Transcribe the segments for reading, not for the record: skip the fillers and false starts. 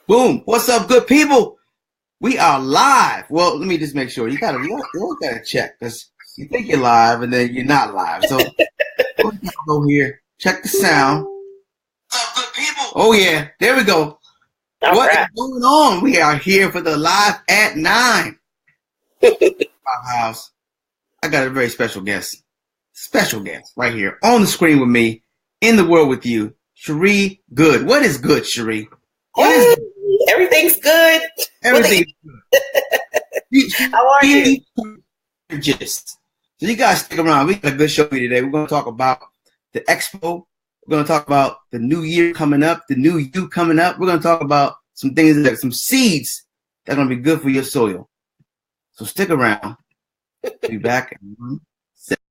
Boom. What's up, good people? We are live. Well, let me just make sure. You gotta check, because you think you're live and then you're not live. So we'll go here. Check the sound. What's up, good people? Oh yeah, there we go. What is going on? We are here for the Live at 9. House. I got a very special guest. Special guest right here on the screen with me, in the world with you, Chere Goode. What is good, Chere? Hey, everything's good. Everything's good. How are you? So you guys stick around. We got a good show for you today. We're going to talk about the Expo. We're going to talk about the new year coming up, the new you coming up. We're going to talk about some things, some seeds that are going to be good for your soil. So stick around. Be back in 1 second.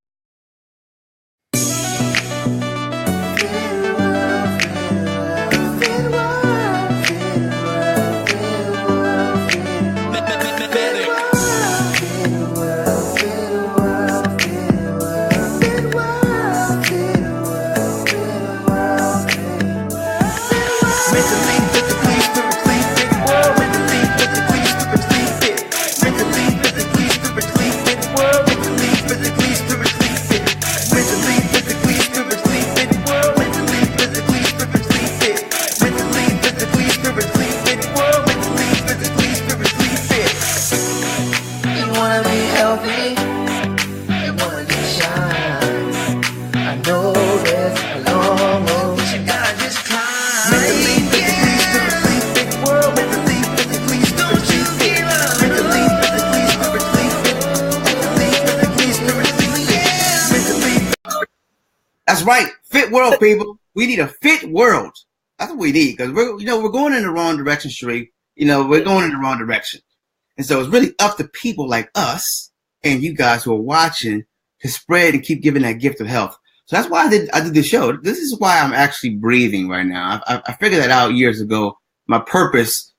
That's right, fit world, people. We need a fit world. That's what we need, because we're going in the wrong direction, Chere. We're going in the wrong direction, and so it's really up to people like us and you guys who are watching to spread and keep giving that gift of health. So that's why I did this show. This is why I'm actually breathing right now. I figured that out years ago. My purpose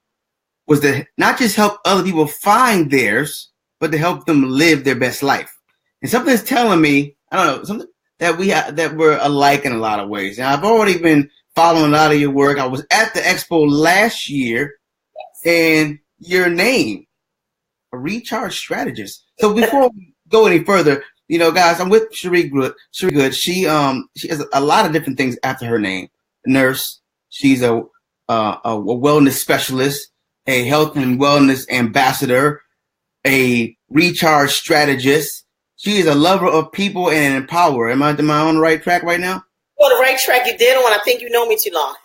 was to not just help other people find theirs, but to help them live their best life. And something's telling me, I don't know, something that we're alike in a lot of ways. And I've already been following a lot of your work. I was at the Expo last year, and your name, a recharge strategist. So before we go any further, guys, I'm with Chere Goode. She has a lot of different things after her name. A nurse. She's a wellness specialist, a health and wellness ambassador, a recharge strategist. She is a lover of people and an empowerer. Am I on the right track right now? On the right track you did on. I think you know me too long.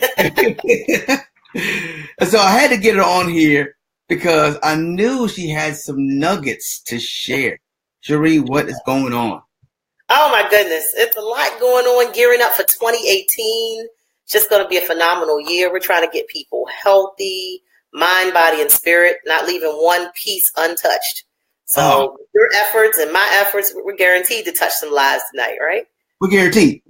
So I had to get her on here because I knew she had some nuggets to share. Chere, what is going on? Oh my goodness. It's a lot going on, gearing up for 2018. It's just going to be a phenomenal year. We're trying to get people healthy, mind, body, and spirit, not leaving one piece untouched. So your efforts and my efforts, we're guaranteed to touch some lives tonight, right? We're guaranteed.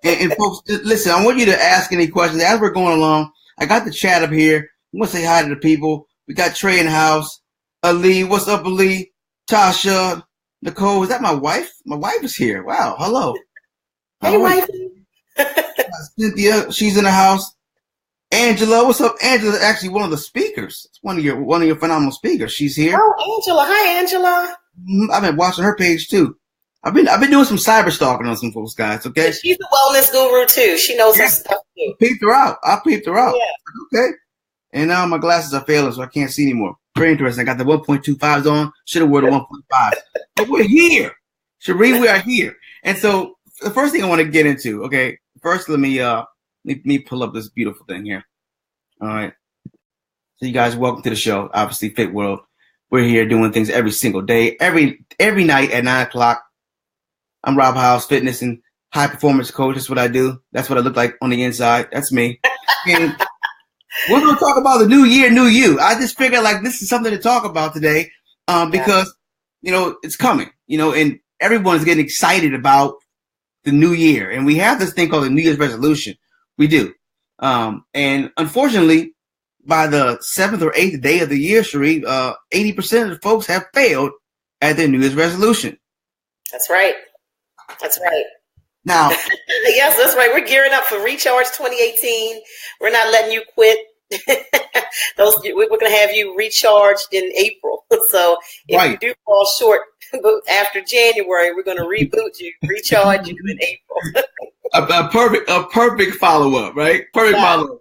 And folks, listen, I want you to ask any questions. As we're going along, I got the chat up here. I'm going to say hi to the people. We got Trey in the house. Ali, what's up, Ali? Tasha, Nicole, is that my wife? My wife is here. Wow, hello. Hey, wife. Cynthia, she's in the house. Angela, what's up? Angela's actually one of the speakers. It's one of your phenomenal speakers. She's here. Oh, Angela. Hi, Angela. I've been watching her page too. I've been doing some cyber stalking on some folks, guys. Okay. She's a wellness guru too. She knows her stuff too. I peeped her out. Yeah. Okay. And now my glasses are failing, so I can't see anymore. Very interesting. I got the 1.25s on. Should have worn the 1.5s. But we're here. Chere, we are here. And so the first thing I want to get into, okay, first let me pull up this beautiful thing here. All right. So you guys, welcome to the show. Obviously, Fit World. We're here doing things every single day, every night at 9 o'clock. I'm Rob House, fitness and high performance coach. That's what I do. That's what I look like on the inside. That's me. And we're going to talk about the new year, new you. I just figured like this is something to talk about today because, it's coming, and everyone's getting excited about the new year. And we have this thing called the New Year's resolution. We do. And unfortunately, by the 7th or 8th day of the year, Chere, 80% of the folks have failed at their New Year's resolution. That's right. Now, Yes, that's right. We're gearing up for Recharge 2018. We're not letting you quit. We're going to have you recharged in April. So if you right. do fall short after January, we're going to reboot you, recharge you in April. A perfect follow up, right? Perfect follow up.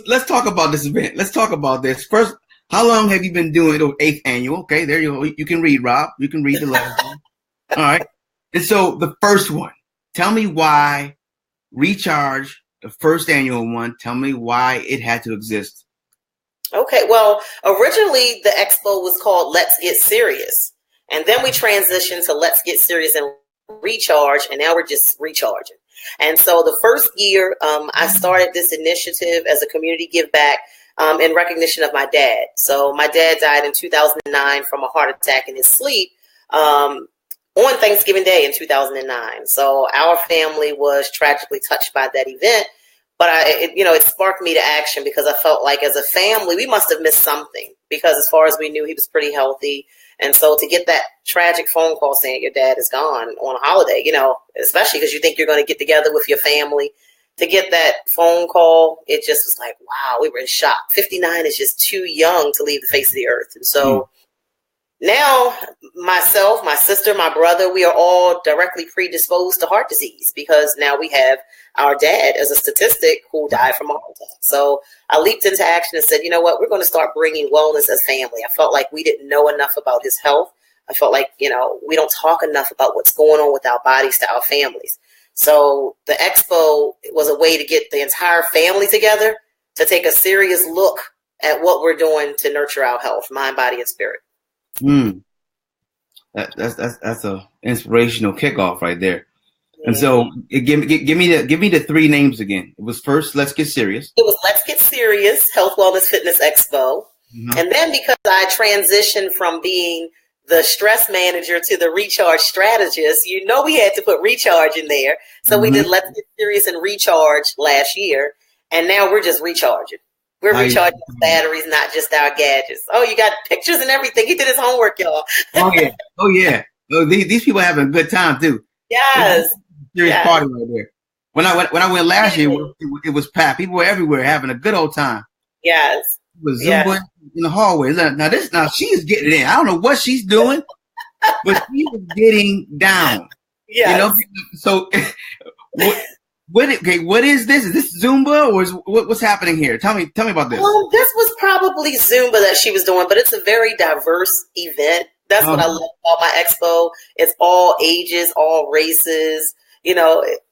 Let's talk about this event. Let's talk about this first. How long have you been doing the 8th annual? Okay, there you go. You can read, Rob. You can read the last one. All right. And so the first one. Tell me why Recharge, the first annual one. Tell me why it had to exist. Okay, well, originally the expo was called Let's Get Serious. And then we transitioned to Let's Get Serious and Recharge, and now we're just recharging. And so the first year, I started this initiative as a community give back in recognition of my dad. So my dad died in 2009 from a heart attack in his sleep on Thanksgiving Day in 2009. So our family was tragically touched by that event. But it sparked me to action because I felt like as a family, we must have missed something because as far as we knew, he was pretty healthy. And so to get that tragic phone call saying your dad is gone on a holiday, especially because you think you're going to get together with your family, to get that phone call, it just was like, wow, we were in shock. 59 is just too young to leave the face of the earth. And so now myself, my sister, my brother, we are all directly predisposed to heart disease because now we have our dad as a statistic who died from a heart attack. So I leaped into action and said, you know what, we're going to start bringing wellness as family. I felt like we didn't know enough about his health. I felt like, we don't talk enough about what's going on with our bodies to our families. So the expo was a way to get the entire family together to take a serious look at what we're doing to nurture our health, mind, body, and spirit. That's a inspirational kickoff right there. Yeah. And so give me the 3 names again. It was first Let's Get Serious. It was Let's Get Serious, Health, Wellness, Fitness Expo. Mm-hmm. And then because I transitioned from being the stress manager to the recharge strategist, we had to put recharge in there. So we did Let's Get Serious and Recharge last year. And now we're just recharging. We're recharging batteries, not just our gadgets. Oh, you got pictures and everything. He did his homework, y'all. Oh yeah. Oh, these people are having a good time too. Yes. Serious party right there. When I went last year, it was packed. People were everywhere having a good old time. Yes. It was Zumba in the hallway. Now she is getting it in. I don't know what she's doing, but she was getting down. Yeah. So what is this? Is this Zumba or what's happening here? Tell me about this. Well, this was probably Zumba that she was doing, but it's a very diverse event. That's what I love about my expo. It's all ages, all races.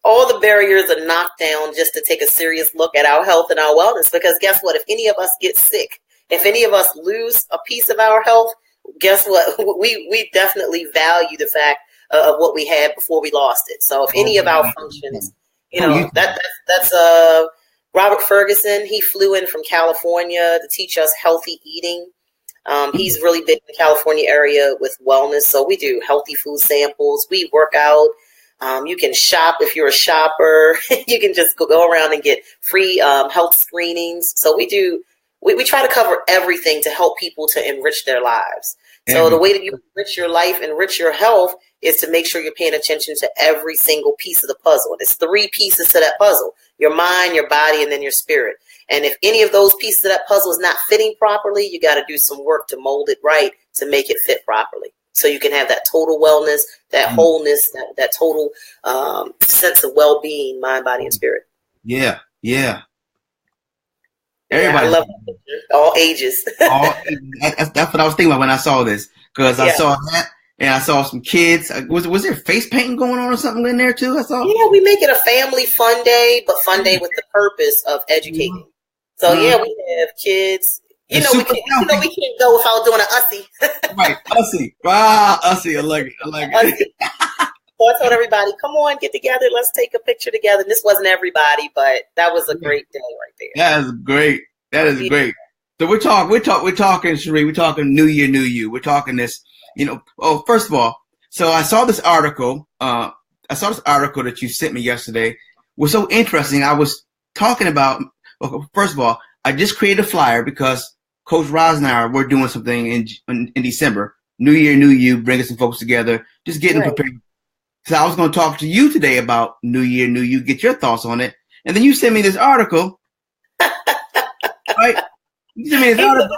All the barriers are knocked down just to take a serious look at our health and our wellness. Because guess what? If any of us get sick, if any of us lose a piece of our health, guess what? We definitely value the fact of what we had before we lost it. So if any of our functions, that's Robert Ferguson. He flew in from California to teach us healthy eating. He's really big in the California area with wellness. So we do healthy food samples. We work out. You can shop if you're a shopper. You can just go around and get free health screenings. So we try to cover everything to help people to enrich their lives. So the way that you enrich your life, enrich your health, is to make sure you're paying attention to every single piece of the puzzle. There's 3 pieces to that puzzle: your mind, your body, and then your spirit. And if any of those pieces of that puzzle is not fitting properly, you got to do some work to mold it right to make it fit properly. So you can have that total wellness, that wholeness, that total sense of well-being, mind, body, and spirit. Yeah. Everybody, I love that picture. All ages. That's what I was thinking about when I saw this, because I saw that and I saw some kids. Was there face painting going on or something in there too? I saw. Yeah, we make it a family fun day, but fun day with the purpose of educating. So we have kids. We can't go without doing an Ussie. Right, Ussie. Wow, Ussie. I like it. So I told everybody, come on, get together. Let's take a picture together. And this wasn't everybody, but that was a great day right there. That is great. Great. So we're talking, Chere. We're talking New Year, New You. We're talking this, first of all, so I saw this article. That you sent me yesterday. It was so interesting. I was talking about, first of all, I just created a flyer because Coach Roz and I we're doing something in December. New Year, New You, bringing some folks together, just getting prepared. So I was going to talk to you today about New Year, New You, get your thoughts on it. And then you sent me this article, right? You sent me this article.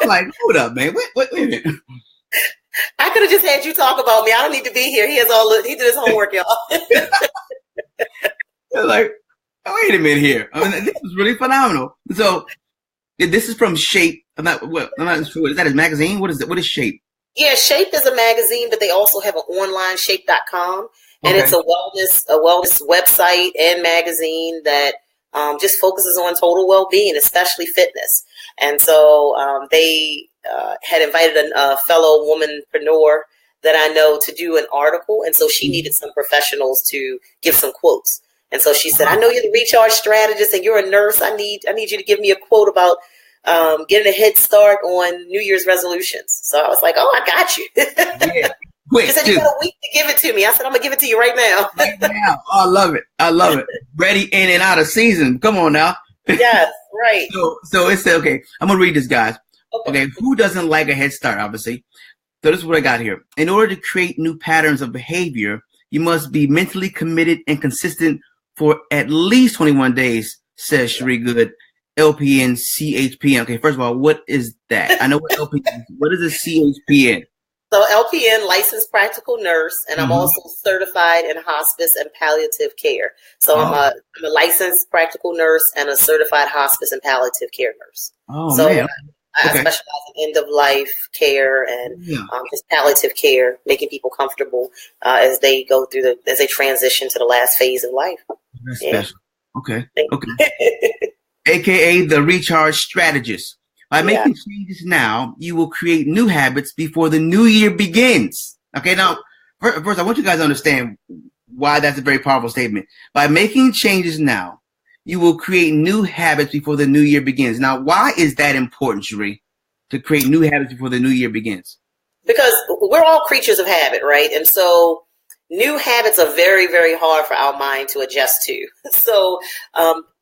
I'm like, hold up, man. Wait a minute. I could have just had you talk about me. I don't need to be here. He did his homework, y'all. Like, wait a minute here. I mean, this is really phenomenal. So this is from Shape. I'm not sure. Is that his magazine? What is it? What is Shape? Yeah, Shape is a magazine, but they also have an online shape.com. And it's a wellness website and magazine that just focuses on total well-being, especially fitness. And so they had invited a fellow womanpreneur that I know to do an article. And so she needed some professionals to give some quotes. And so she said, I know you're the recharge strategist and you're a nurse. I need you to give me a quote about getting a head start on New Year's resolutions. So I was like, oh, I got you. Yeah. Quick, she said, you got a week to give it to me. I said, I'm going to give it to you right now. Right now. Oh, I love it. Ready, in, and out of season. Come on now. Yes, right. So it said, okay, I'm going to read this, guys. Okay, who doesn't like a head start, obviously? So this is what I got here. In order to create new patterns of behavior, you must be mentally committed and consistent for at least 21 days, says Chere Goode, LPN, CHPN. Okay, first of all, what is that? I know what LPN is. What is a CHPN? So LPN, licensed practical nurse, and I'm also certified in hospice and palliative care. So I'm a licensed practical nurse and a certified hospice and palliative care nurse. Oh, so man. I specialize in end of life care and just palliative care, making people comfortable as they go through as they transition to the last phase of life. That's special. Okay. AKA the recharge strategist. By making changes now, you will create new habits before the new year begins. Okay, now, first, I want you guys to understand why that's a very powerful statement. By making changes now, you will create new habits before the new year begins. Now, why is that important, Chere, to create new habits before the new year begins? Because we're all creatures of habit, right? And so new habits are very, very hard for our mind to adjust to. So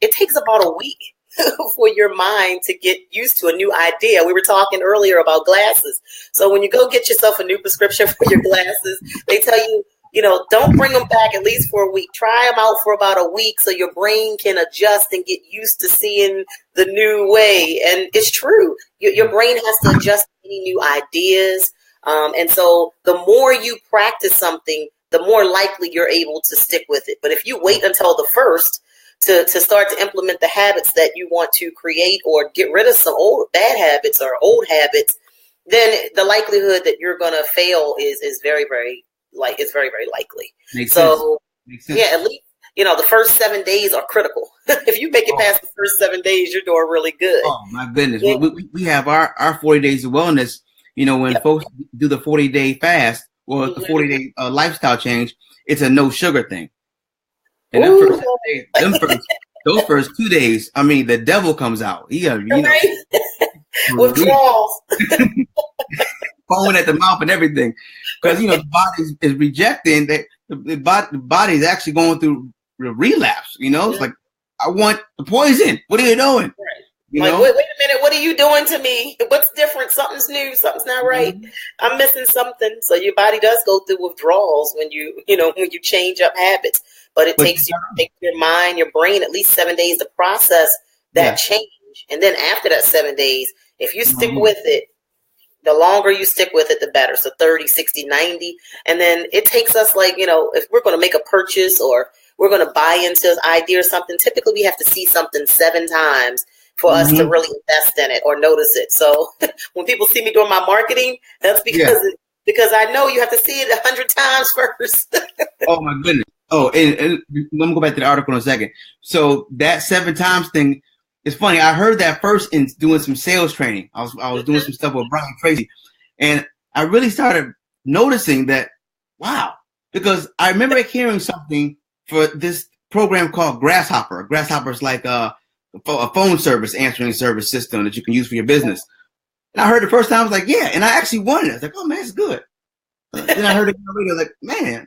it takes about a week for your mind to get used to a new idea. We were talking earlier about glasses. So when you go get yourself a new prescription for your glasses, they tell you, don't bring them back at least for a week. Try them out for about a week so your brain can adjust and get used to seeing the new way. And it's true. Your brain has to adjust to any new ideas. And so the more you practice something, the more likely you're able to stick with it. But if you wait until the first to start to implement the habits that you want to create or get rid of some old bad habits or old habits, then the likelihood that you're going to fail is very, very very, very likely. Makes sense. Yeah, at least, the first 7 days are critical. If you make it past the first 7 days, you're doing really good. Oh, my goodness. Yeah. We have our 40 days of wellness, when folks do the 40-day fast or the 40-day lifestyle change, it's a no sugar thing. And those first 2 days, I mean, the devil comes out. Withdrawals. Foaming at the mouth and everything, because the body is rejecting that. The body is actually going through relapse. It's like, I want the poison. What are you doing? Right. Wait a minute. What are you doing to me? What's different? Something's new. Something's not right. I'm missing something. So your body does go through withdrawals when you change up habits. But it takes your mind, your brain, at least 7 days to process that change. And then after that 7 days, if you stick with it, the longer you stick with it, the better. So 30, 60, 90. And then it takes us if we're going to make a purchase or we're going to buy into an idea or something, typically we have to see something 7 times for us to really invest in it or notice it. So when people see me doing my marketing, that's because I know you have to see it 100 times first. Oh, my goodness. Oh, and let me go back to the article in a second. So that 7 times thing, it's funny. I heard that first in doing some sales training. I was doing some stuff with Brian Tracy, and I really started noticing that, wow, because I remember hearing something for this program called Grasshopper. Grasshopper is like a phone service, answering service system that you can use for your business. And I heard the first time, I was like, yeah, and I actually wanted it. I was like, oh man, it's good. Then I heard it again later, like, man,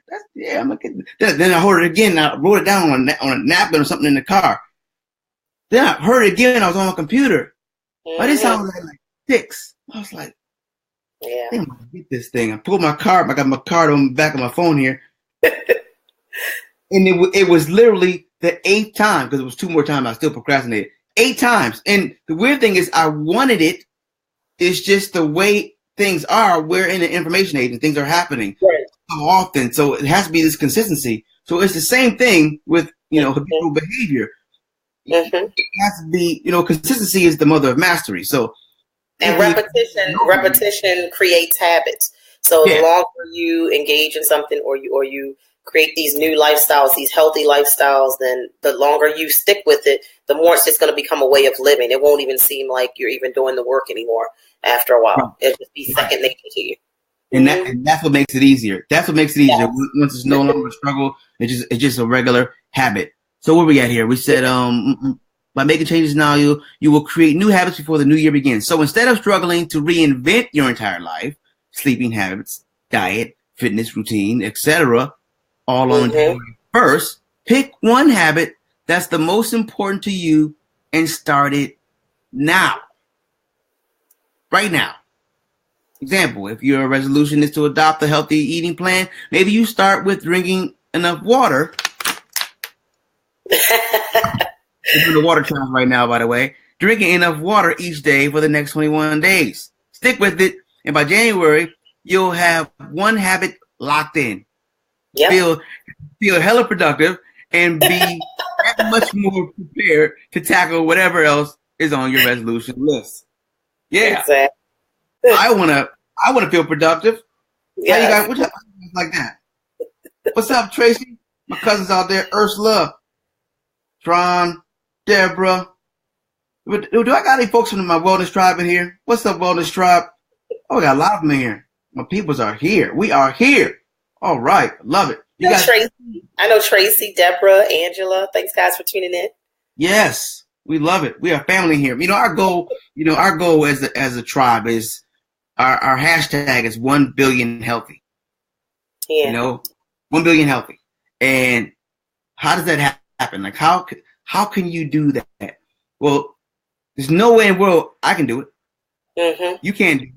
I'm gonna get it. Then I heard it again. And I wrote it down on a napkin or something in the car. Then I heard it again. I was on my computer. By this time, I was like 6. I was like, Yeah. I think I'm gonna get this thing. I pulled my card. I got my card on the back of my phone here, and it was literally the 8th time because it was 2 more times. I still procrastinated 8 times, and the weird thing is, I wanted it. It's just the way things are. We're in an information age, and things are happening Right. so often. So it has to be this consistency. So it's the same thing with habitual behavior. Mm-hmm. It has to be consistency is the mother of mastery. So and repetition creates habits. So the longer you engage in something, or you create these new lifestyles, these healthy lifestyles, then the longer you stick with it, the more it's just going to become a way of living. It won't even seem like you're even doing the work anymore after a while. Right. It'll just be second nature to you. And that's what makes it easier. That's what makes it easier. Yes. Once it's no longer a struggle, it's just a regular habit. So where we at here? We said by making changes now, you will create new habits before the new year begins. So instead of struggling to reinvent your entire life, sleeping habits, diet, fitness routine, etc., all on January 1st, pick one habit that's the most important to you and start it now. Right now. Example, if your resolution is to adopt a healthy eating plan, maybe you start with drinking enough water. We're doing the water challenge right now, by the way. Drinking enough water each day for the next 21 days. Stick with it, and by January, you'll have one habit locked in. Yep. Feel hella productive and be that much more prepared to tackle whatever else is on your resolution list. Yeah. Exactly. I wanna feel productive. Yes. How you guys? What's up like that? What's up, Tracy? My cousins out there, Ursula, Tron, Deborah. Do I got any folks from my wellness tribe in here? What's up, wellness tribe? Oh, we got a lot of them in here. My peoples are here. We are here. All right, love it. You guys, Tracy. I know Tracy, Deborah, Angela. Thanks, guys, for tuning in. Yes, we love it. We are family here. Our goal as a tribe is our hashtag is 1 billion healthy. Yeah. 1 billion healthy. And how does that happen? Like how can you do that? Well, there's no way in the world I can do it. Mm-hmm. You can't do it.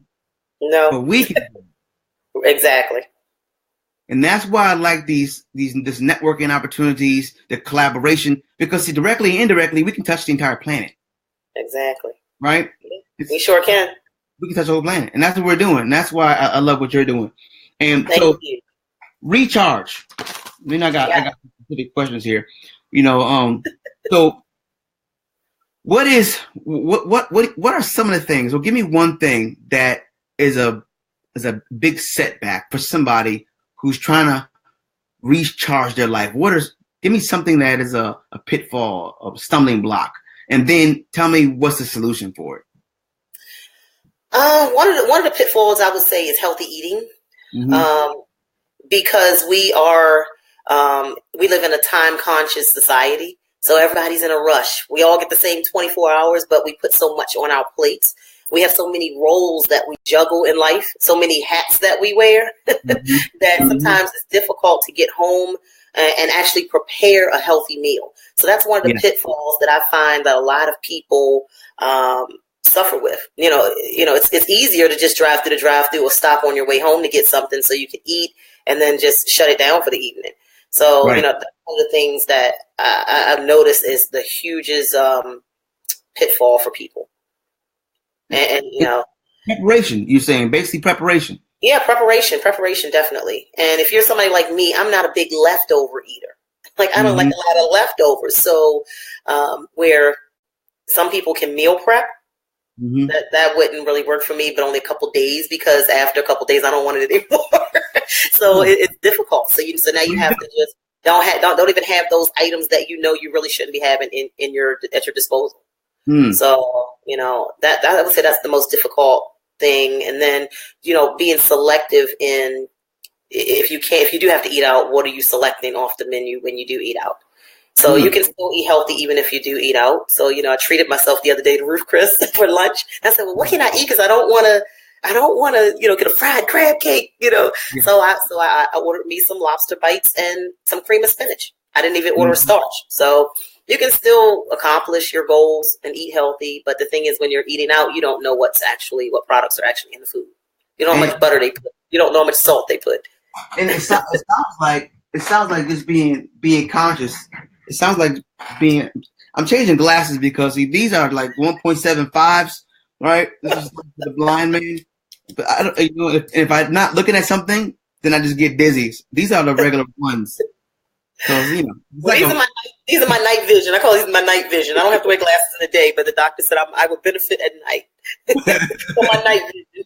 No. But we can do it. Exactly. And that's why I like this networking opportunities, the collaboration, because directly and indirectly we can touch the entire planet. Exactly. Right? We sure can. We can touch the whole planet. And that's what we're doing. And that's why I love what you're doing. And Thank you. Recharge. I got specific questions here. So what are some of the things? Well, give me one thing that is a big setback for somebody who's trying to recharge their life. Give me something that is a pitfall, a stumbling block, and then tell me what's the solution for it. One of the pitfalls I would say is healthy eating, because we live in a time conscious society. So everybody's in a rush. We all get the same 24 hours, but we put so much on our plates. We have so many roles that we juggle in life, so many hats that we wear that sometimes it's difficult to get home and actually prepare a healthy meal. So that's one of the pitfalls that I find that a lot of people suffer with. It's easier to just drive through the drive-through or stop on your way home to get something so you can eat and then just shut it down for the evening. So, that's one of the things that I've noticed is the hugest pitfall for people. And preparation, you're saying basically preparation. Yeah, preparation, definitely. And if you're somebody like me, I'm not a big leftover eater. Like I don't like a lot of leftovers. So where some people can meal prep, that wouldn't really work for me, but only a couple days, because after a couple days I don't want it anymore. So it's difficult. So now you have to just don't even have those items that you really shouldn't be having at your disposal. So, that I would say that's the most difficult thing. And then, being selective in, if you do have to eat out, what are you selecting off the menu when you do eat out? So you can still eat healthy even if you do eat out. So, I treated myself the other day to Ruth Chris for lunch. I said, well, what can I eat? Because I don't want to, get a fried crab cake, So I ordered me some lobster bites and some cream of spinach. I didn't even order starch. So you can still accomplish your goals and eat healthy. But the thing is, when you're eating out, you don't know what products are actually in the food. You don't know how much butter they put. You don't know how much salt they put. And it sounds like just being conscious. It sounds like being. I'm changing glasses because these are like 1.75s, right? This is the blind man. But I don't. If I'm not looking at something, then I just get dizzy. These are the regular ones. So well, like these are my night vision. I call these my night vision. I don't have to wear glasses in the day, but the doctor said I would benefit at night. So my night vision.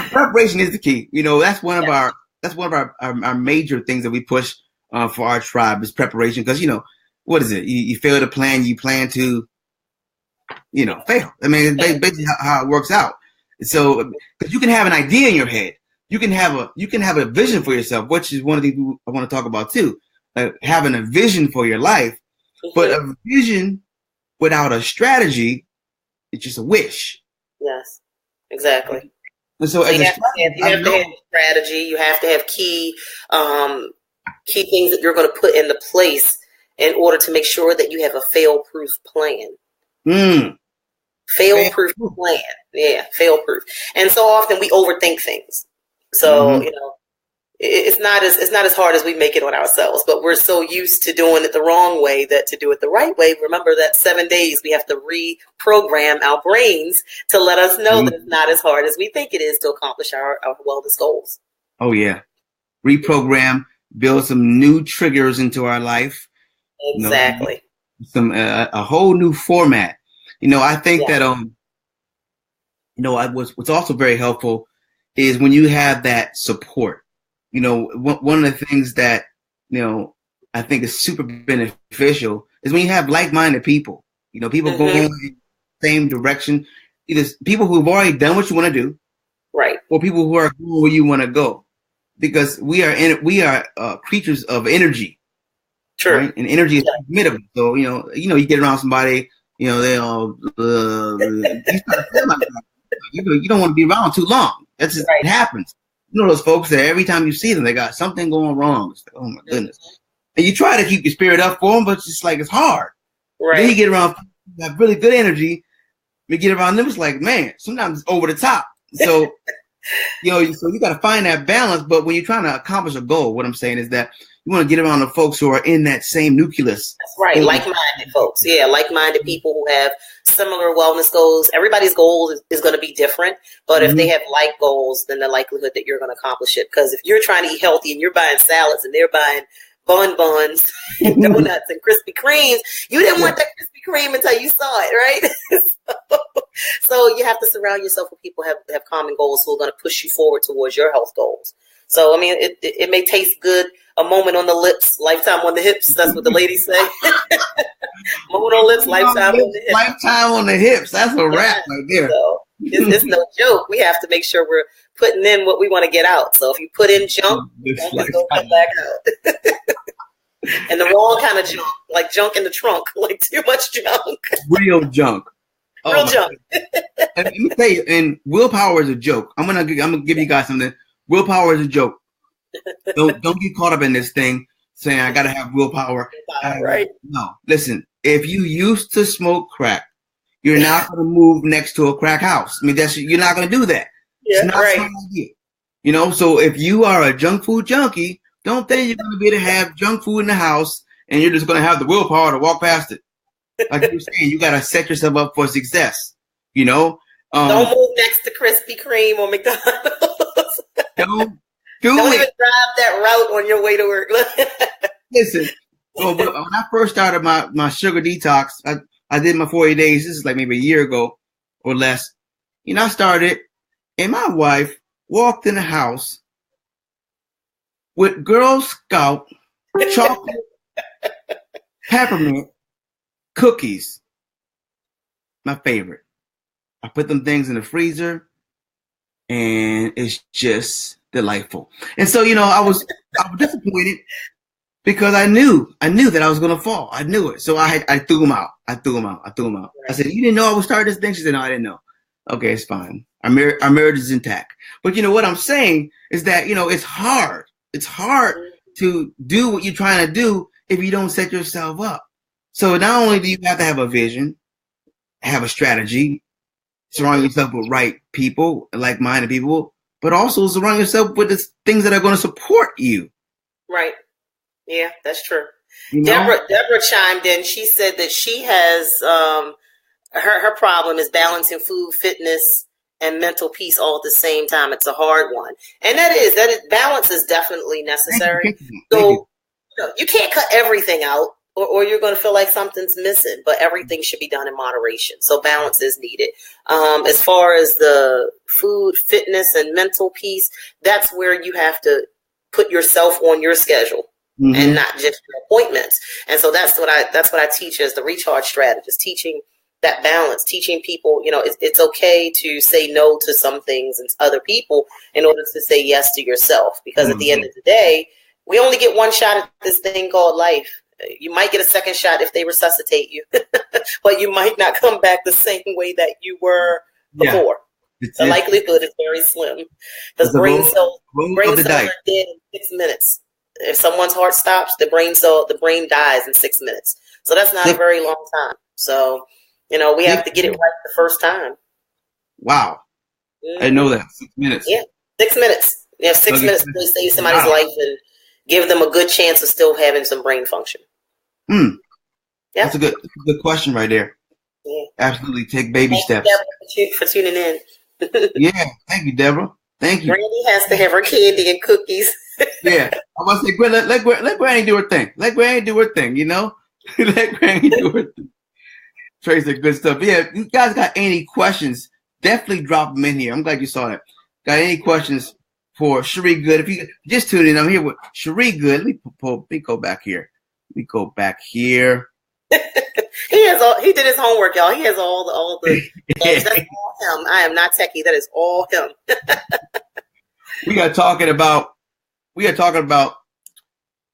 Preparation is the key. That's one of our major things that we push for our tribe is preparation. Because what is it? You fail to plan, you plan to fail. I mean, it's basically how it works out. So, because you can have an idea in your head, you can have a vision for yourself, which is one of the things I want to talk about too. Having a vision for your life, but a vision without a strategy, it's just a wish. Yes, exactly. And so you have to have a strategy. You have to have key things that you're going to put into place in order to make sure that you have a fail-proof plan. Fail-proof plan. Yeah, fail-proof. And so often we overthink things. So, it's not as hard as we make it on ourselves, but we're so used to doing it the wrong way that to do it the right way. Remember that 7 days we have to reprogram our brains to let us know that it's not as hard as we think it is to accomplish our wellness goals. Oh yeah. Reprogram, build some new triggers into our life. Exactly. A whole new format. I think that what's also very helpful is when you have that support. One of the things that I think is super beneficial is when you have like-minded people. People going in the same direction. Either people who've already done what you want to do, right, or people who are going where you want to go. Because we are creatures of energy. True. Right? And energy is transmittable. So you get around somebody. They all you don't want to be around too long. That's just it happens. Those folks that every time you see them, they got something going wrong. It's like, oh my goodness. And you try to keep your spirit up for them, but it's just like it's hard. Right. Then you get around people who have really good energy. You get around them, it's like, man, sometimes it's over the top. So so you got to find that balance. But when you're trying to accomplish a goal, what I'm saying is that you want to get around the folks who are in that same nucleus. That's right. Like-minded folks. Yeah. Like-minded people who have similar wellness goals. Everybody's goal is going to be different, but if they have like goals, then the likelihood that you're going to accomplish it. Because if you're trying to eat healthy and you're buying salads and they're buying buns and donuts and Krispy Kremes, you didn't want that Krispy Kreme until you saw it, right? So you have to surround yourself with people who have common goals who are going to push you forward towards your health goals. So, I mean, it may taste good, a moment on the lips, lifetime on the hips. That's what the ladies say. Moment on lips, lifetime on the hips. Lifetime on the hips. That's a wrap right there. So it's no joke. We have to make sure we're putting in what we want to get out. So if you put in junk, don't just go come back out. And the wrong kind of junk, like junk in the trunk, like too much junk. Real junk. Real junk. And let me tell you, and willpower is a joke. I'm gonna give you guys something. Willpower is a joke. Don't get caught up in this thing saying I gotta have willpower. Right? No, listen. If you used to smoke crack, you're not gonna move next to a crack house. I mean, you're not gonna do that. Yeah, it's not right. Idea. So if you are a junk food junkie, don't think you're gonna be able to have junk food in the house and you're just gonna have the willpower to walk past it. Like you were saying, you gotta set yourself up for success. Don't move next to Krispy Kreme or McDonald's. Don't even drive that route on your way to work. Listen, when I first started my sugar detox, I did my 40 days. This is like maybe a year ago or less. I started, and my wife walked in the house with Girl Scout chocolate peppermint cookies. My favorite. I put them things in the freezer, and it's just delightful. And so, I was disappointed because I knew that I was going to fall. I knew it. So I threw them out. I said, you didn't know I was starting this thing? She said, no, I didn't know. Okay, it's fine. Our marriage is intact. But what I'm saying is that, it's hard. It's hard to do what you're trying to do if you don't set yourself up. So not only do you have to have a vision, have a strategy, surround yourself with right people, like-minded people, but also surround yourself with the things that are going to support you. Right. Yeah, that's true. You know? Deborah chimed in. She said that she has her problem is balancing food, fitness, and mental peace all at the same time. It's a hard one, and that is balance is definitely necessary. So you can't cut everything out, or you're going to feel like something's missing. But everything should be done in moderation. So balance is needed. As far as the food, fitness, and mental peace, that's where you have to put yourself on your schedule. Mm-hmm. And not just your appointments. And so that's what I teach as the recharge strategist, teaching that balance, teaching people, it's okay to say no to some things and other people in order to say yes to yourself. Because at the end of the day, we only get one shot at this thing called life. You might get a second shot if they resuscitate you, but you might not come back the same way that you were before. The likelihood is very slim because brain cells are dead in 6 minutes. If someone's heart stops, the brain dies in 6 minutes. So that's not a very long time. So, we have to get it right the first time. Wow. Mm-hmm. I didn't know that. 6 minutes. Yeah, 6 minutes. You have 6 minutes to save somebody's life and give them a good chance of still having some brain function. Yeah. That's a good question right there. Yeah. Absolutely. Take baby steps. Thank you, Deborah, for tuning in. Yeah. Thank you, Deborah. Thank you. Brandy has to have her candy and cookies. Yeah, I want to say, let Granny do her thing. Let Granny do her thing. Let Granny do her thing. Trace good stuff. Yeah, you guys got any questions? Definitely drop them in here. I'm glad you saw that. Got any questions for Chere Goode? If you just tune in, I'm here with Chere Goode. Let me go back here. He did his homework, y'all. He has all the that's all him. I am not techie. That is all him. We are talking about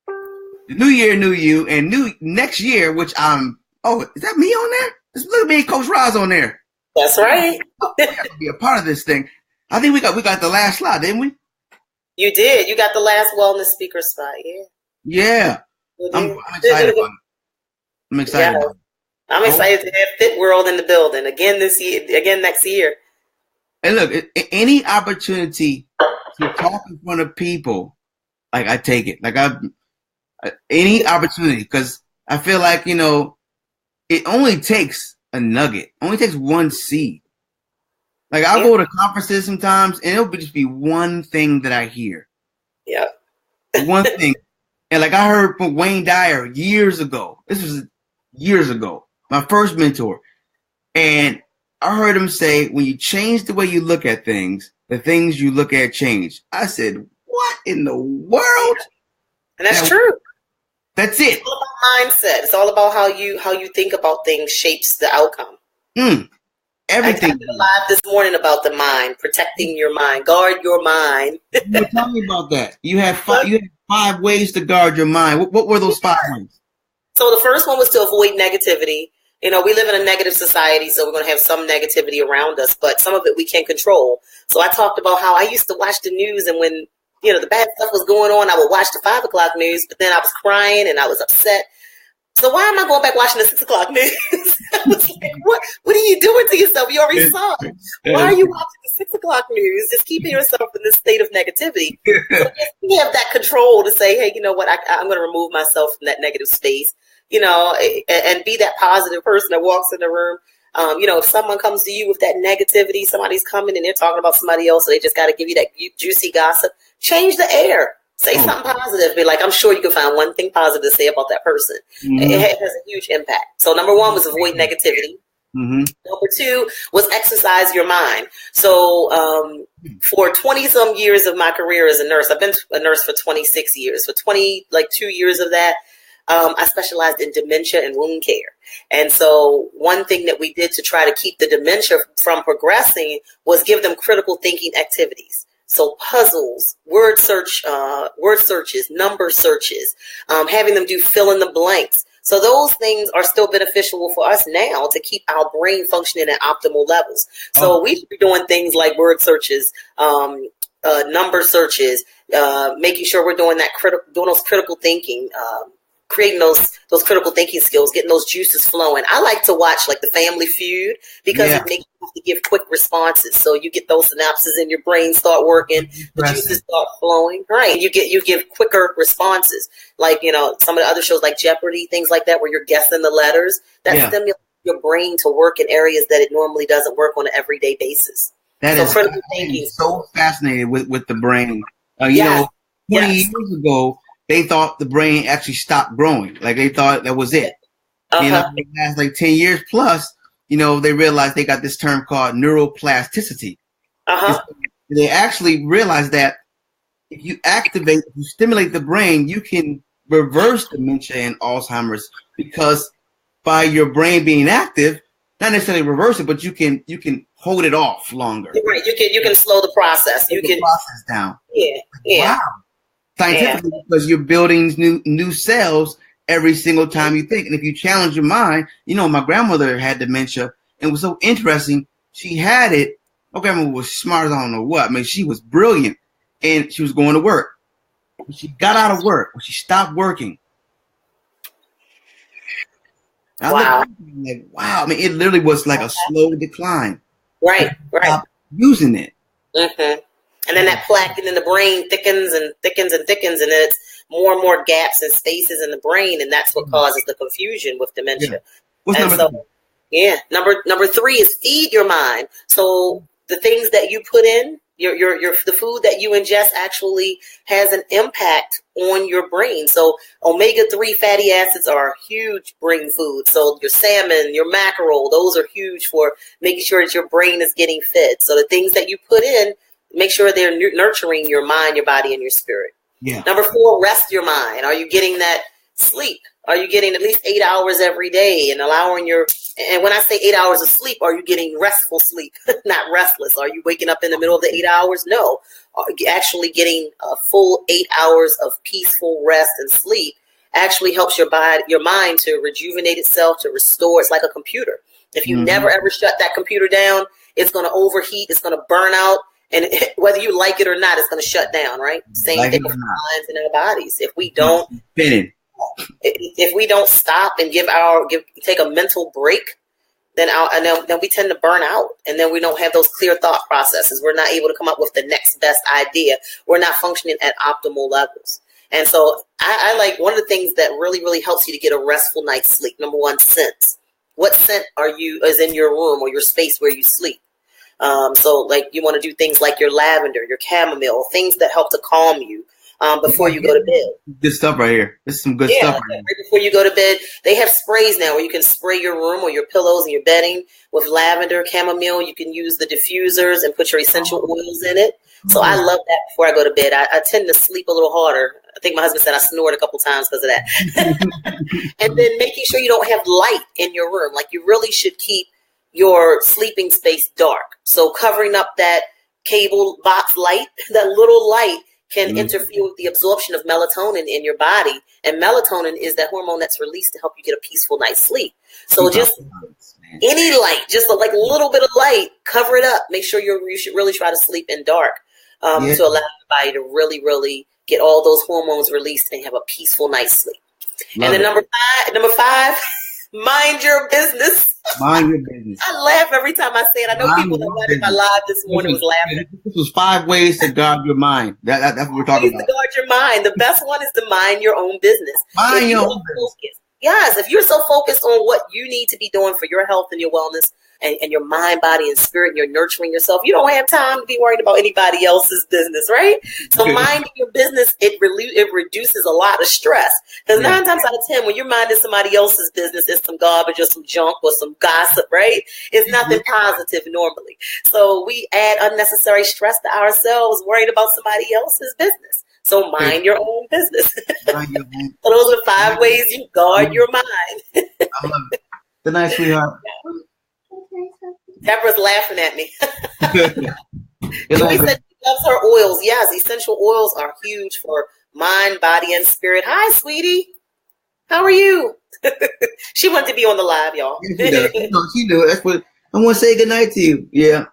the new year, new you, and new next year, which is that me on there? Look at me, Coach Roz on there. That's right. We have to be a part of this thing. I think we got the last slot, didn't we? You did. You got the last wellness speaker spot, yeah. Yeah. I'm excited about it. I'm excited about it. I'm excited to have Fit World in the building again next year. And look, any opportunity to talk in front of people, like I take it. Like any opportunity, because I feel like, it only takes a nugget. It only takes one seed. Like I'll go to conferences sometimes and it'll just be one thing that I hear. Yeah. One thing. And like I heard from Wayne Dyer years ago. This was years ago. My first mentor. And I heard him say, when you change the way you look at things, the things you look at change. I said, what in the world? And that's true. That's it. It's all about mindset. It's all about how you think about things shapes the outcome. Everything. I did a live this morning about the mind, protecting your mind, guard your mind. Tell me about that. You have 5 ways to guard your mind. What were those 5 ways? So the first one was to avoid negativity. We live in a negative society, so we're going to have some negativity around us, but some of it we can control. So I talked about how I used to watch the news, and when the bad stuff was going on, I would watch the 5 o'clock news, but then I was crying and I was upset. So why am I going back watching the 6 o'clock news? I was like, what are you doing to yourself? You already saw it. Why are you watching the 6 o'clock news? Just keeping yourself in this state of negativity. So you have that control to say, hey, you know what? I'm going to remove myself from that negative space, and be that positive person that walks in the room. If someone comes to you with that negativity, somebody's coming and they're talking about somebody else, so they just got to give you that juicy gossip. Change the air. Say something positive. Be like, I'm sure you can find one thing positive to say about that person. Mm-hmm. It has a huge impact. So number 1 was avoid negativity. Mm-hmm. Number 2 was exercise your mind. So for 20 some years of my career as a nurse, I've been a nurse for 26 years. For 2 years of that, I specialized in dementia and wound care. And so one thing that we did to try to keep the dementia from progressing was give them critical thinking activities. So puzzles, word searches, number searches, having them do fill in the blanks. So those things are still beneficial for us now to keep our brain functioning at optimal levels. So we should be doing things like word searches, number searches, making sure we're doing those critical thinking, creating those critical thinking skills, getting those juices flowing. I like to watch like the Family Feud because it makes you have to give quick responses. So you get those synapses in your brain start working, the juices start flowing. Right. You give quicker responses. Like, some of the other shows like Jeopardy, things like that, where you're guessing the letters. That stimulates your brain to work in areas that it normally doesn't work on an everyday basis. Critical thinking. So fascinated with the brain. 20 years ago, they thought the brain actually stopped growing. Like they thought that was it. In the last like 10 years plus, they realized they got this term called neuroplasticity. They actually realized that if you stimulate the brain, you can reverse dementia and Alzheimer's, because by your brain being active, not necessarily reverse it, but you can hold it off longer. Right. You can slow the process. You can process down. Yeah. Wow. Scientifically, because you're building new cells every single time you think. And if you challenge your mind, my grandmother had dementia, and it was so interesting. She had it. My grandmother was smart as I don't know what. I mean, she was brilliant, and she was going to work. When she got out of work, when she stopped working, wow. I mean, it literally was like a slow decline. Right. Stop using it. Mm-hmm. And then that plaque in the brain thickens and thickens and thickens, and then it's more and more gaps and spaces in the brain, and that's what causes the confusion with dementia. Yeah. What's number 3? Yeah, number 3 is feed your mind. So the things that you put in, the food that you ingest actually has an impact on your brain. So omega-3 fatty acids are huge brain food. So your salmon, your mackerel, those are huge for making sure that your brain is getting fed. So the things that you put in, make sure they're nurturing your mind, your body, and your spirit. Yeah. Number 4, rest your mind. Are you getting that sleep? Are you getting at least 8 hours every day and allowing and when I say 8 hours of sleep, are you getting restful sleep, not restless? Are you waking up in the middle of the 8 hours? No. Are you actually getting a full 8 hours of peaceful rest and sleep actually helps your mind to rejuvenate itself, to restore. It's like a computer. If you never ever shut that computer down, it's going to overheat, it's going to burn out. And whether you like it or not, it's going to shut down, right? Same thing with our minds and our bodies. If we don't stop and take a mental break, then we tend to burn out, and then we don't have those clear thought processes. We're not able to come up with the next best idea. We're not functioning at optimal levels. And so I like, one of the things that really, really helps you to get a restful night's sleep. Number 1, scents. What scent is in your room or your space where you sleep? So like you want to do things like your lavender, your chamomile, things that help to calm you before you go to bed. Good stuff right here. This is some good stuff right here. Right before you go to bed, they have sprays now where you can spray your room or your pillows and your bedding with lavender, chamomile. You can use the diffusers and put your essential oils in it. So I love that before I go to bed. I tend to sleep a little harder. I think my husband said I snored a couple times because of that. And then making sure you don't have light in your room. Like, you really should keep your sleeping space dark. So covering up that cable box light, that little light, can interfere with the absorption of melatonin in your body. And melatonin is that hormone that's released to help you get a peaceful night's sleep. So just any light, just like a little bit of light, cover it up. Make sure you should really try to sleep in dark to allow your body to really, really get all those hormones released and have a peaceful night's sleep. And then number five, mind your business. Mind your business. I laugh every time I say it. I know people that watched my live this morning was laughing. This was 5 ways to guard your mind. That's what we're talking about. To guard your mind. The best one is to mind your own business. Mind your own business. Yes, if you're so focused on what you need to be doing for your health and your wellness and your mind, body, and spirit, and you're nurturing yourself, you don't have time to be worried about anybody else's business, right? So minding your business, it reduces a lot of stress. Because 9 times out of 10, when you're minding somebody else's business, it's some garbage or some junk or some gossip, right? It's nothing positive normally. So we add unnecessary stress to ourselves worried about somebody else's business. So mind your own business. So those are 5 ways you guard your mind. I love it. Good night, sweetheart. Deborah's laughing at me. Joey said she loves her oils. Yes, essential oils are huge for mind, body, and spirit. Hi, sweetie. How are you? She wanted to be on the live, y'all. She knew. That's what I want to say. Good night to you. Yeah.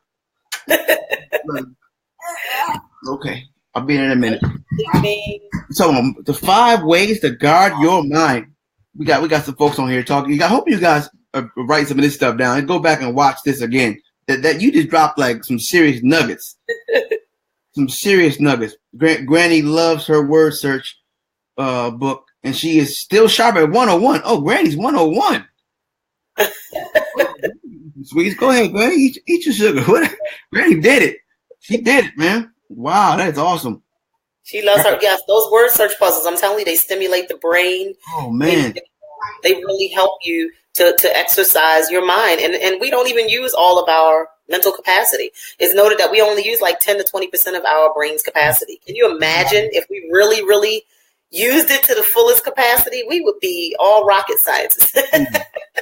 Okay. I'll be in a minute. Sleeping. So the 5 ways to guard your mind. We got some folks on here talking. I hope you guys write some of this stuff down and go back and watch this again. That you just dropped like some serious nuggets. Some serious nuggets. Granny loves her word search book, and she is still sharp at 101. Oh, Granny's 101. Sweets, go ahead, Granny. Eat your sugar. Granny did it. She did it, man. Wow, that's awesome. She loves her. Yes, those word search puzzles. I'm telling you, they stimulate the brain. Oh man, they really help you to exercise your mind, and we don't even use all of our mental capacity. It's noted that we only use like 10 to 20% of our brain's capacity. Can you imagine if we really, really used it to the fullest capacity? We would be all rocket scientists.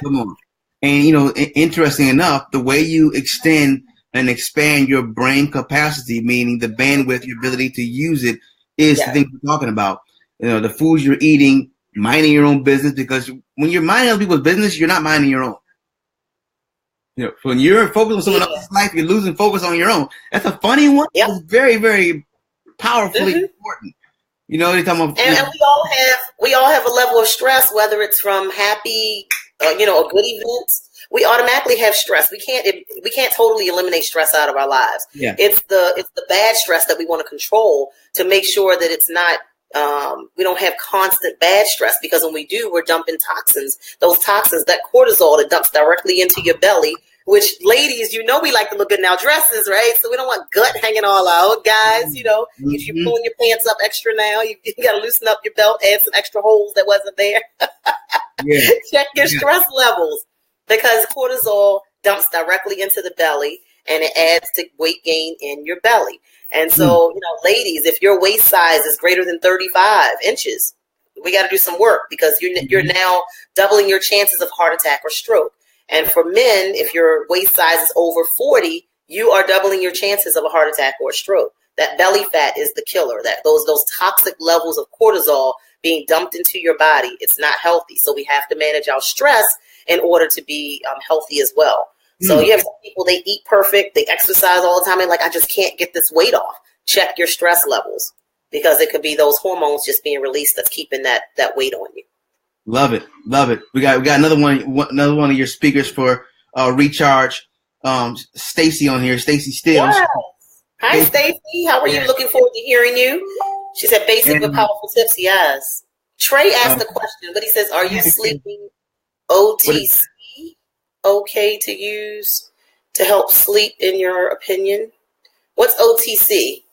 Come on. And interesting enough, the way you extend and expand your brain capacity, meaning the bandwidth, your ability to use it, is the thing we're talking about. The foods you're eating, minding your own business, because when you're minding other people's business, you're not minding your own. When you're focused on someone else's life, you're losing focus on your own. That's a funny one. Yep. It's very, very powerfully important. They're talking about, and we all have a level of stress, whether it's from happy, a good event. We automatically have stress. We can't totally eliminate stress out of our lives. Yeah. It's the bad stress that we want to control to make sure that it's not. We don't have constant bad stress, because when we do, we're dumping toxins. Those toxins, that cortisol, that dumps directly into your belly. Which, ladies, we like to look good in our dresses, right? So we don't want gut hanging all out, guys. If you're pulling your pants up extra now, you got to loosen up your belt, add some extra holes that wasn't there. Check your stress levels, because cortisol dumps directly into the belly, and it adds to weight gain in your belly. And so, ladies, if your waist size is greater than 35 inches, we got to do some work, because you're now doubling your chances of heart attack or stroke. And for men, if your waist size is over 40, you are doubling your chances of a heart attack or a stroke. That belly fat is the killer. That those toxic levels of cortisol being dumped into your body, it's not healthy. So we have to manage our stress in order to be healthy as well. So you have some people, they eat perfect, they exercise all the time, and I just can't get this weight off. Check your stress levels, because it could be those hormones just being released that's keeping that weight on you. Love it. We got another one of your speakers for recharge. Stacy on here. Stacy Stills. Yes. Hi, Stacy. How are you? Looking forward to hearing you. She said basic but powerful tips. Yes. Trey asked the question, but he says, "Are you sleeping OTC okay to use to help sleep, in your opinion?" What's OTC?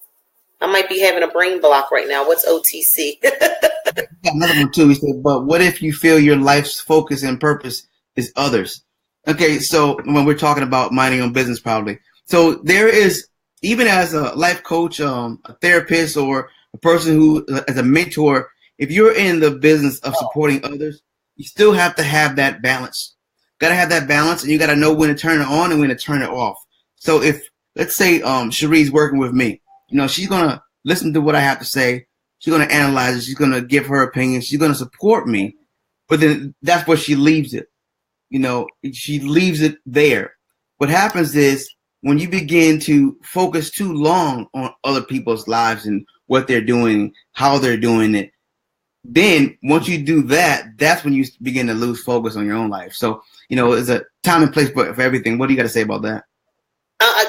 I might be having a brain block right now. What's OTC? Got another one too. He said, "But what if you feel your life's focus and purpose is others?" Okay, so when we're talking about minding your own business, probably. So there is, even as a life coach, a therapist, or a person who, as a mentor, if you're in the business of supporting others, you still have to have that balance. Got to have that balance, and you got to know when to turn it on and when to turn it off. So if, let's say, Chere's working with me, she's gonna listen to what I have to say. She's gonna analyze it. She's gonna give her opinion. She's gonna support me. But then that's where she leaves it. She leaves it there. What happens is, when you begin to focus too long on other people's lives and what they're doing, how they're doing it, then once you do that, that's when you begin to lose focus on your own life. So, there's a time and place for everything. What do you got to say about that?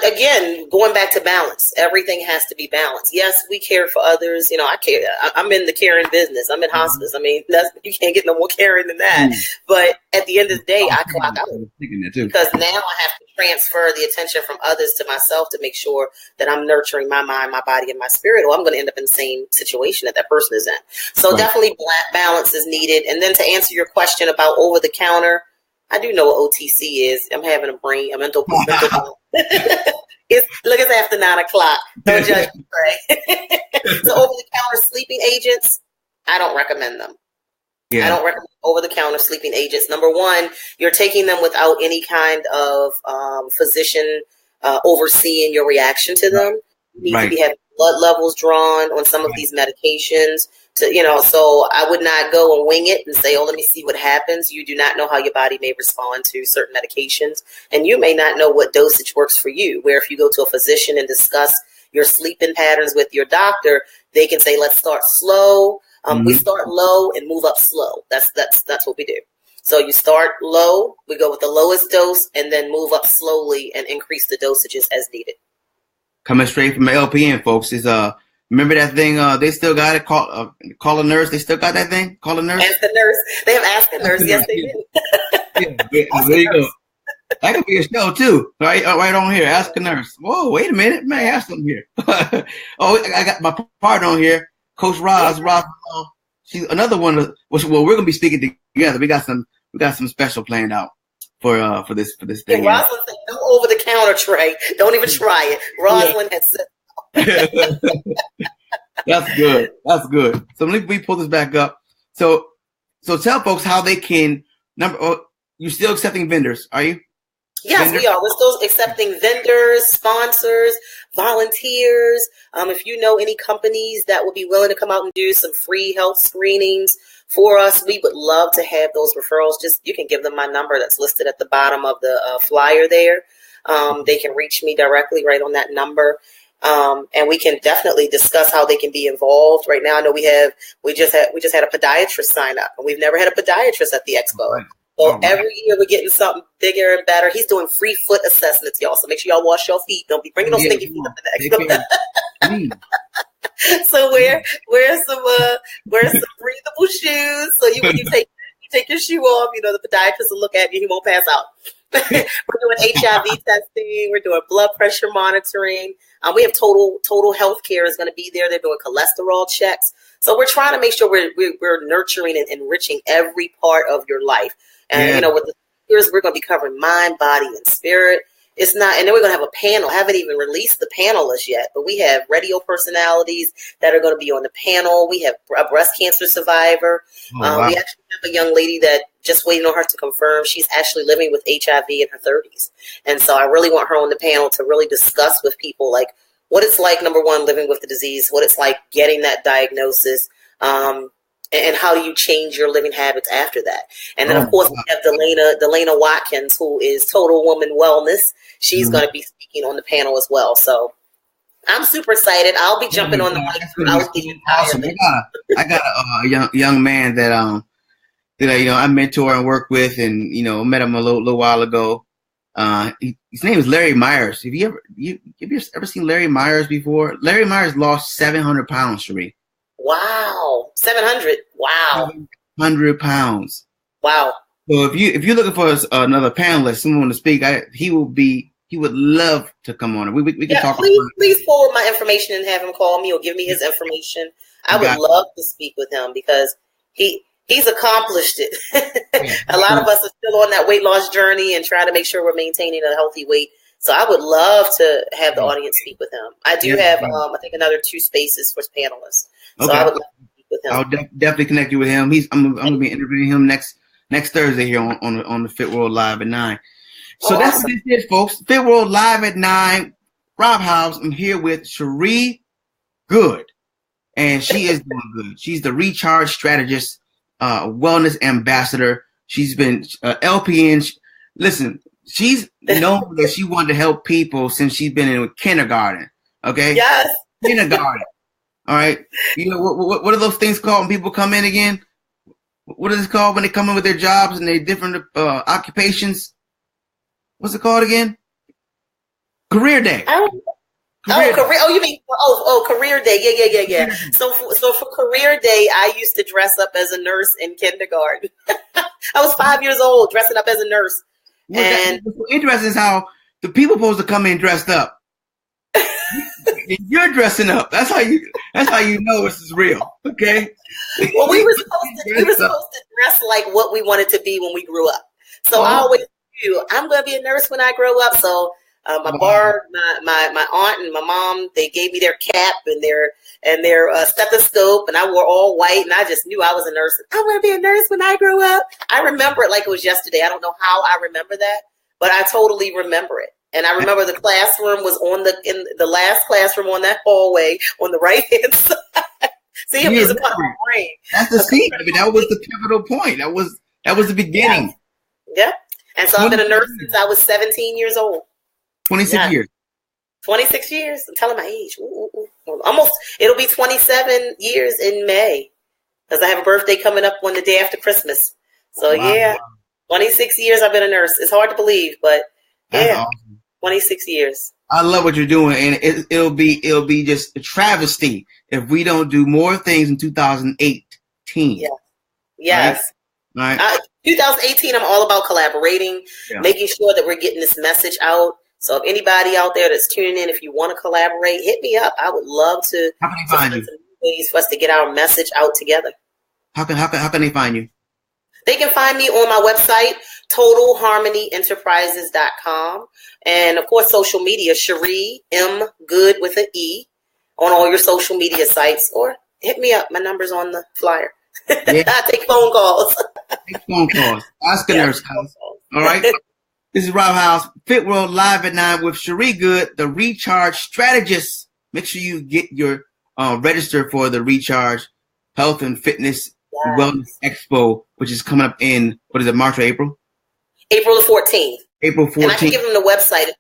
Again, going back to balance, everything has to be balanced. Yes, we care for others. I care. I'm in the caring business. I'm in hospice. I mean, you can't get no more caring than that. But at the end of the day, I clock out, because now I have to transfer the attention from others to myself to make sure that I'm nurturing my mind, my body, and my spirit, or I'm going to end up in the same situation that person is in. So definitely balance is needed. And then to answer your question about over the counter, I do know what OTC is. I'm having a mental it's after 9 o'clock. Don't judge me, Trey. So over-the-counter sleeping agents, I don't recommend them. I don't recommend over-the-counter sleeping agents. Number one, you're taking them without any kind of physician overseeing your reaction to them. You need to be having blood levels drawn on some of these medications. So I would not go and wing it and say, let me see what happens. You do not know how your body may respond to certain medications, and you may not know what dosage works for you, where if you go to a physician and discuss your sleeping patterns with your doctor, they can say, let's start slow. We start low and move up slow. That's what we do. So you start low, we go with the lowest dose, and then move up slowly and increase the dosages as needed. Coming straight from LPN, folks, is remember that thing? They still got it. Call a nurse. They still got that thing. Call a nurse. Ask a nurse. They have Ask a Nurse. Yes, they do. There you go. That could be a show too, right? Right on here. Ask a Nurse. Whoa, wait a minute, man. Ask them here. Oh, I got my partner on here, Coach Roz. She's another one. Well, we're gonna be speaking together. We got some special planned out for this thing. Yeah, Rosalind said, no over the counter tray. Don't even try it. Rosalind has said. That's good. That's good. So let me pull this back up. So tell folks how they can you still accepting vendors, are you? Yes, we are. We're still accepting vendors, sponsors, volunteers. If you know any companies that would be willing to come out and do some free health screenings for us, we would love to have those referrals. Just you can give them my number that's listed at the bottom of the flyer there. They can reach me directly right on that number. And we can definitely discuss how they can be involved. Right now, I know we just had a podiatrist sign up, and we've never had a podiatrist at the Expo. Right. So every year we're getting something bigger and better. He's doing free foot assessments, y'all. So make sure y'all wash your feet. Don't be bringing those stinky feet up to the Expo. So wear some breathable shoes. So when you take your shoe off, the podiatrist will look at you. He won't pass out. We're doing HIV testing. We're doing blood pressure monitoring. We have total health care is going to be there. They're doing cholesterol checks. So we're trying to make sure we're nurturing and enriching every part of your life. And, with the speakers, we're going to be covering mind, body, and spirit. It's not, and then we're going to have a panel. I haven't even released the panelists yet, but we have radio personalities that are going to be on the panel. We have a breast cancer survivor. Wow. We actually have a young lady that just waiting on her to confirm she's actually living with HIV in her 30s. And so I really want her on the panel to really discuss with people like what it's like, number one, living with the disease, what it's like getting that diagnosis, and how do you change your living habits after that? And then, of course, we have Delana Watkins, who is Total Woman Wellness. She's going to be speaking on the panel as well. So I'm super excited. I'll be jumping on the mic throughout the entire thing. I got a young man that I mentor and work with, and met him a little while ago. His name is Larry Myers. Have you ever seen Larry Myers before? Larry Myers lost 700 pounds, Chere. Wow, 700. Wow, 700 pounds. Wow. So if you're looking for another panelist, someone to speak, he would love to come on. We can talk. Please forward my information and have him call me or give me his information. I would love to speak with him because he's accomplished it. A lot of us are still on that weight loss journey and trying to make sure we're maintaining a healthy weight. So I would love to have the audience speak with him. I do have, I think, another 2 spaces for panelists. So I would love to speak with him. I'll definitely connect you with him. I'm going to be interviewing him next Thursday here on the Fit World Live at 9. So that's what this is, folks. Fit World Live at 9. Rob House. I'm here with Chere Goode, and she is doing good. She's the Recharge Strategist, Wellness Ambassador. She's been LPN. Listen, she's known that she wanted to help people since she's been in kindergarten. Okay. Yes. Kindergarten. All right. What are those things called when people come in again? What is it called when they come in with their jobs and their different occupations? What's it called again? Career day. Career day. Yeah. So for career day, I used to dress up as a nurse in kindergarten. I was 5 years old, dressing up as a nurse. And what's interesting is how the people supposed to come in dressed up. You're dressing up. That's how you know this is real. Okay. Well, we were supposed to dress like what we wanted to be when we grew up. So I always knew I'm going to be a nurse when I grow up. So my aunt and my mom, they gave me their cap and their stethoscope, and I wore all white, and I just knew I was a nurse. I'm going to be a nurse when I grow up. I remember it like it was yesterday. I don't know how I remember that, but I totally remember it. And I remember the classroom was in the last classroom on that hallway on the right hand side. See, it was a part of my brain. That's the seat. I mean, that was the pivotal point. That was the beginning. Yeah. And so I've been a nurse since I was 17 years old. 26 years. 26 years. I'm telling my age. Ooh, ooh, ooh. Almost. It'll be 27 years in May because I have a birthday coming up on the day after Christmas. So Wow. yeah, 26 years I've been a nurse. It's hard to believe, but That's yeah, awesome. 26 years. I love what you're doing, and it'll be just a travesty if we don't do more things in 2018. Yeah. Yes. Right. Right. 2018, I'm all about collaborating, making sure that we're getting this message out. So if anybody out there that's tuning in, if you want to collaborate, hit me up. I would love to. How can they find you? Ways for us to get our message out together. How can they find you? They can find me on my website, totalharmonyenterprises.com. And of course, social media, Chere M Good with an E on all your social media sites, or hit me up. My number's on the flyer. Yeah. I take phone calls. Take phone calls. Ask a nurse. All right. This is Rob House, Fit World Live at 9 with Chere Goode, the Recharge Strategist. Make sure you get your register for the Recharge Health and Fitness Wellness Expo, which is coming up in, what is it, March or April? April the 14th. April 14th. And I can give them the website.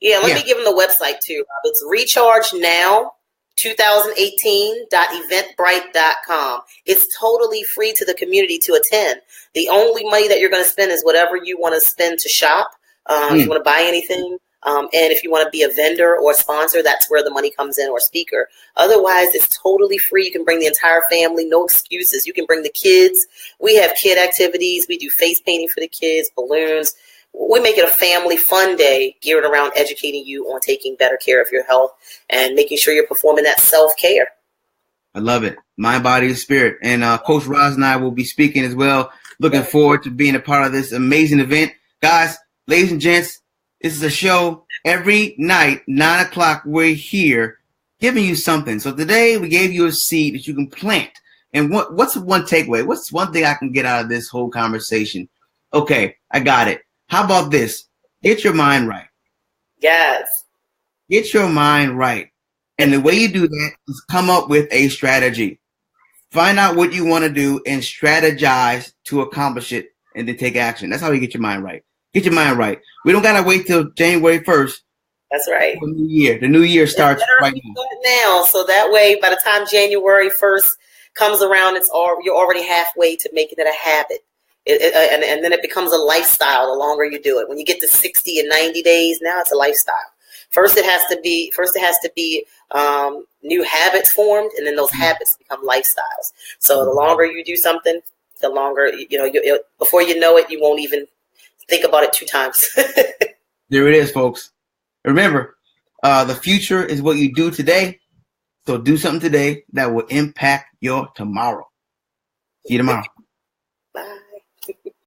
Yeah, let me give them the website too. It's rechargenow2018.eventbrite.com. It's totally free to the community to attend. The only money that you're going to spend is whatever you want to spend to shop. If you want to buy anything. And if you want to be a vendor or sponsor, that's where the money comes in, or speaker. Otherwise, it's totally free. You can bring the entire family, no excuses. You can bring the kids. We have kid activities. We do face painting for the kids, balloons. We make it a family fun day geared around educating you on taking better care of your health and making sure you're performing that self-care. I love it. Mind, body, and spirit. And Coach Roz and I will be speaking as well. Looking forward to being a part of this amazing event. Guys, ladies and gents, this is a show every night, 9 o'clock. We're here giving you something. So today we gave you a seed that you can plant. And what's one takeaway? What's one thing I can get out of this whole conversation? Okay, I got it. How about this? Get your mind right. Yes. Get your mind right. And the way you do that is come up with a strategy. Find out what you want to do and strategize to accomplish it, and then take action. That's how you get your mind right. Get your mind right. We don't got to wait till January 1st. That's right. The new year. The new year starts right now. So that way, by the time January 1st comes around, you're already halfway to making it a habit. And then it becomes a lifestyle the longer you do it. When you get to 60 and 90 days, now it's a lifestyle. First it has to be new habits formed, and then those habits become lifestyles. So the longer you do something, the longer, before you know it, you won't even think about it 2 times. There it is, folks. Remember, the future is what you do today. So do something today that will impact your tomorrow. See you tomorrow.